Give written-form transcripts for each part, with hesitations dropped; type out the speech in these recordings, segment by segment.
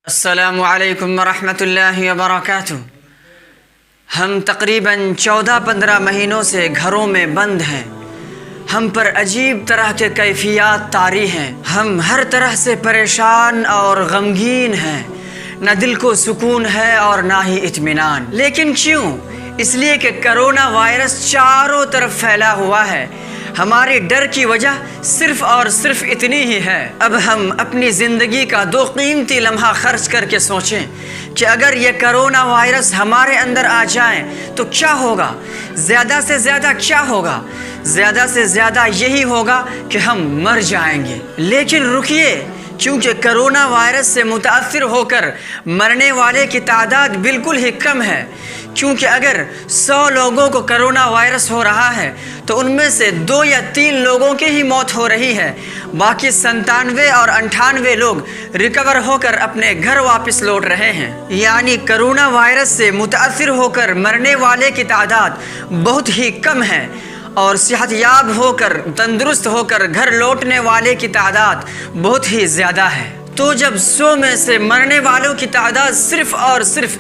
السلام علیکم ورحمۃ اللہ وبرکاتہ۔ ہم تقریباً 14-15 مہینوں سے گھروں میں بند ہیں۔ ہم پر عجیب طرح کے کیفیات طاری ہیں۔ ہم ہر طرح سے پریشان اور غمگین ہیں۔ نہ دل کو سکون ہے اور نہ ہی اطمینان۔ لیکن کیوں؟ اس لیے کہ کرونا وائرس چاروں طرف پھیلا ہوا ہے۔ ہماری ڈر کی وجہ صرف اور صرف اتنی ہی ہے۔ اب ہم اپنی زندگی کا 2 قیمتی لمحہ خرچ کر کے سوچیں کہ اگر یہ کرونا وائرس ہمارے اندر آ جائیں تو کیا ہوگا؟ زیادہ سے زیادہ کیا ہوگا؟ زیادہ سے زیادہ یہی ہوگا کہ ہم مر جائیں گے۔ لیکن رکیے، کیونکہ کرونا وائرس سے متاثر ہو کر مرنے والے کی تعداد بالکل ہی کم ہے۔ کیونکہ اگر 100 لوگوں کو کرونا وائرس ہو رہا ہے تو ان میں سے 2 یا 3 لوگوں کی ہی موت ہو رہی ہے، باقی 97 اور 98 لوگ ریکور ہو کر اپنے گھر واپس لوٹ رہے ہیں۔ یعنی کرونا وائرس سے متاثر ہو کر مرنے والے کی تعداد بہت ہی کم ہے اور صحت یاب ہو کر تندرست ہو کر گھر لوٹنے والے کی تعداد بہت ہی زیادہ ہے۔ تو جب 100 میں سے مرنے والوں کی تعداد صرف اور صرف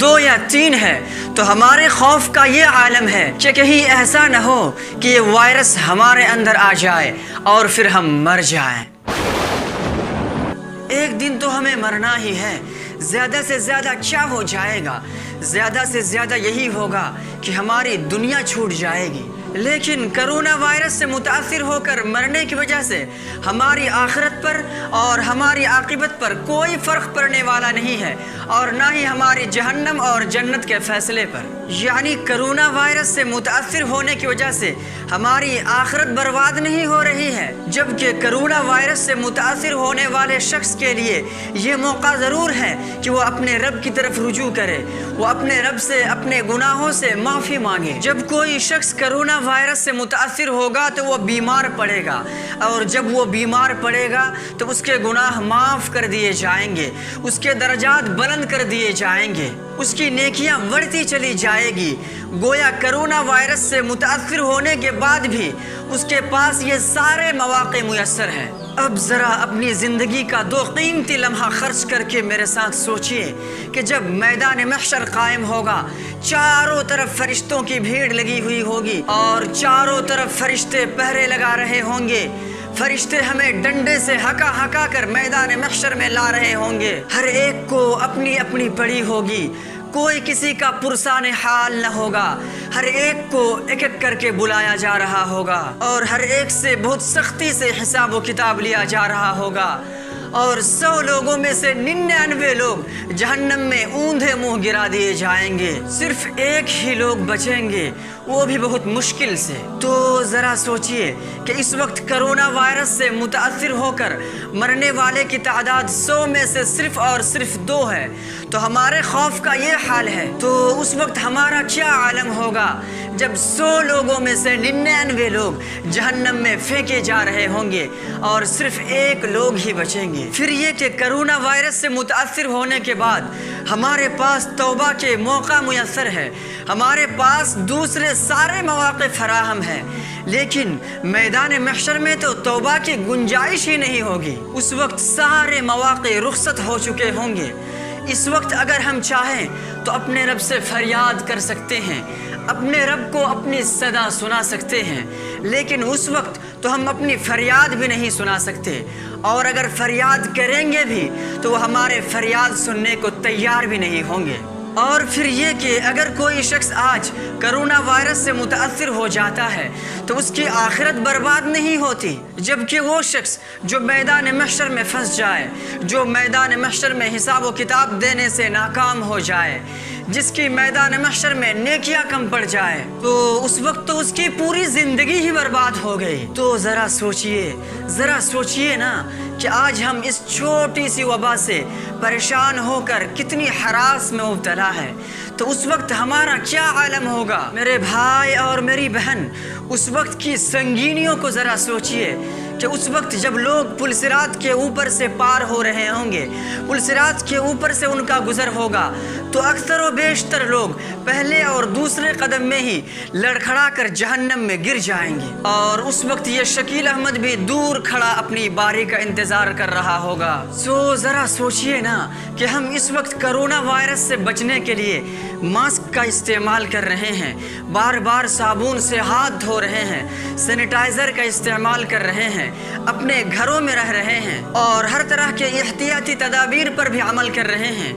2 یا 3 ہے تو ہمارے خوف کا یہ عالم ہے کہ کہیں ایسا نہ ہو کہ یہ وائرس ہمارے اندر آ جائے اور پھر ہم مر جائیں۔ ایک دن تو ہمیں مرنا ہی ہے۔ زیادہ سے زیادہ کیا ہو جائے گا؟ زیادہ سے زیادہ یہی ہوگا کہ ہماری دنیا چھوٹ جائے گی۔ لیکن کرونا وائرس سے متاثر ہو کر مرنے کی وجہ سے ہماری آخرت پر اور ہماری عاقبت پر کوئی فرق پڑنے والا نہیں ہے، اور نہ ہی ہماری جہنم اور جنت کے فیصلے پر۔ یعنی کرونا وائرس سے متاثر ہونے کی وجہ سے ہماری آخرت برباد نہیں ہو رہی ہے، جبکہ کرونا وائرس سے متاثر ہونے والے شخص کے لیے یہ موقع ضرور ہے کہ وہ اپنے رب کی طرف رجوع کرے، وہ اپنے رب سے اپنے گناہوں سے معافی مانگے۔ جب کوئی شخص کرونا وائرس سے متاثر ہوگا تو وہ بیمار پڑے گا، اور جب وہ بیمار پڑے گا تو اس کے گناہ معاف کر دیے جائیں گے، اس کے درجات بلند کر دیے جائیں گے، اس کی نیکیاں بڑھتی چلی جائے گی۔ گویا کرونا وائرس سے متاثر ہونے کے بعد بھی اس کے پاس یہ سارے مواقع میسر ہیں۔ اب ذرا اپنی زندگی کا 2 قیمتی لمحہ خرچ کر کے میرے ساتھ سوچئے کہ جب میدان محشر قائم ہوگا، چاروں طرف فرشتوں کی بھیڑ لگی ہوئی ہوگی اور چاروں طرف فرشتے پہرے لگا رہے ہوں گے۔ فرشتے ہمیں ڈنڈے سے ہکا ہکا کر میدان محشر میں لا رہے ہوں گے۔ ہر ایک کو اپنی اپنی پڑی ہوگی، کوئی کسی کا پرسان حال نہ ہوگا۔ ہر ایک کو ایک ایک کر کے بلایا جا رہا ہوگا اور ہر ایک سے بہت سختی سے حساب و کتاب لیا جا رہا ہوگا، اور 100 لوگوں میں سے 99 لوگ جہنم میں اوندھے منہ گرا دیے جائیں گے۔ صرف ایک ہی لوگ بچیں گے، وہ بھی بہت مشکل سے۔ تو ذرا سوچئے کہ اس وقت کرونا وائرس سے متاثر ہو کر مرنے والے کی تعداد 100 میں سے صرف اور صرف 2 ہے، تو ہمارے خوف کا یہ حال ہے۔ تو اس وقت ہمارا کیا عالم ہوگا جب 100 لوگوں میں سے 99 لوگ جہنم میں پھینکے جا رہے ہوں گے اور صرف 1 لوگ ہی بچیں گے۔ پھر یہ کہ کرونا وائرس سے متاثر ہونے کے بعد ہمارے پاس توبہ کے موقع میسر ہے، ہمارے پاس دوسرے سارے مواقع فراہم ہیں، لیکن میدان محشر میں تو توبہ کی گنجائش ہی نہیں ہوگی۔ اس وقت سارے مواقع رخصت ہو چکے ہوں گے۔ اس وقت اگر ہم چاہیں تو اپنے رب سے فریاد کر سکتے ہیں، اپنے رب کو اپنی صدا سنا سکتے ہیں، لیکن اس وقت تو ہم اپنی فریاد بھی نہیں سنا سکتے، اور اگر فریاد کریں گے بھی تو وہ ہمارے فریاد سننے کو تیار بھی نہیں ہوں گے۔ اور پھر یہ کہ اگر کوئی شخص آج کرونا وائرس سے متاثر ہو جاتا ہے تو اس کی آخرت برباد نہیں ہوتی، جبکہ وہ شخص جو میدان محشر میں پھنس جائے، جو میدان محشر میں حساب و کتاب دینے سے ناکام ہو جائے، جس کی میدان محشر میں نیکیاں کم پڑ جائے، تو اس وقت تو اس کی پوری زندگی ہی برباد ہو گئی۔ تو ذرا سوچئے نا کہ آج ہم اس چھوٹی سی وبا سے پریشان ہو کر کتنی ہراس میں مبتلا ہے، تو اس وقت ہمارا کیا عالم ہوگا؟ میرے بھائی اور میری بہن، اس وقت کی سنگینیوں کو ذرا سوچئے کہ اس وقت جب لوگ پل صراط کے اوپر سے پار ہو رہے ہوں گے، پل صراط کے اوپر سے ان کا گزر ہوگا، تو اکثر و بیشتر لوگ پہلے اور دوسرے قدم میں ہی لڑکھڑا کر جہنم میں گر جائیں گے، اور اس وقت یہ شکیل احمد بھی دور کھڑا اپنی باری کا انتظار کر رہا ہوگا۔ ذرا سوچئے نا کہ ہم اس وقت کرونا وائرس سے بچنے کے لیے ماسک کا استعمال کر رہے ہیں، بار بار صابن سے ہاتھ دھو رہے ہیں، سینیٹائزر کا استعمال کر رہے ہیں، اپنے گھروں میں رہ رہے ہیں، اور ہر طرح کے احتیاطی تدابیر پر بھی عمل کر رہے ہیں،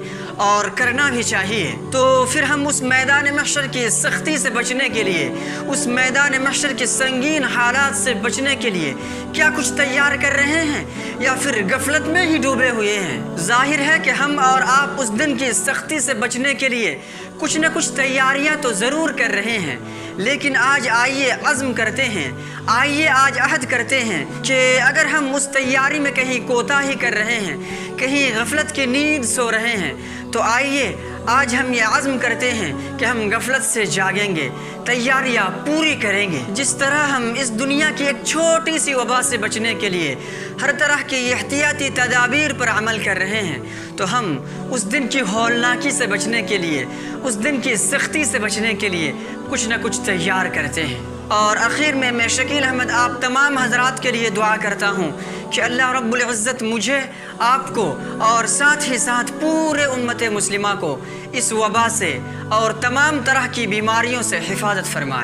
اور کرنا بھی چاہیے۔ تو پھر ہم اس میدان محشر کی سختی سے بچنے کے لیے، اس میدان محشر کے سنگین حالات سے بچنے کے لیے کیا کچھ تیار کر رہے ہیں، یا پھر غفلت میں ہی ڈوبے ہوئے ہیں؟ ظاہر ہے کہ ہم اور آپ اس دن کی سختی سے بچنے کے لیے کچھ نہ کچھ تیاریاں تو ضرور کر رہے ہیں، لیکن آج آئیے عزم کرتے ہیں، آئیے آج عہد کرتے ہیں کہ اگر ہم اس تیاری میں کہیں کوتاہی کر رہے ہیں، کہیں غفلت کی نیند سو رہے ہیں، تو آئیے آج ہم یہ عزم کرتے ہیں کہ ہم غفلت سے جاگیں گے، تیاریاں پوری کریں گے۔ جس طرح ہم اس دنیا کی ایک چھوٹی سی وبا سے بچنے کے لیے ہر طرح کی احتیاطی تدابیر پر عمل کر رہے ہیں، تو ہم اس دن کی ہولناکی سے بچنے کے لیے، اس دن کی سختی سے بچنے کے لیے کچھ نہ کچھ تیار کرتے ہیں۔ اور آخر میں شکیل احمد آپ تمام حضرات کے لیے دعا کرتا ہوں کہ اللہ رب العزت مجھے، آپ کو، اور ساتھ ہی ساتھ پورے امت مسلمہ کو اس وبا سے اور تمام طرح کی بیماریوں سے حفاظت فرمائے۔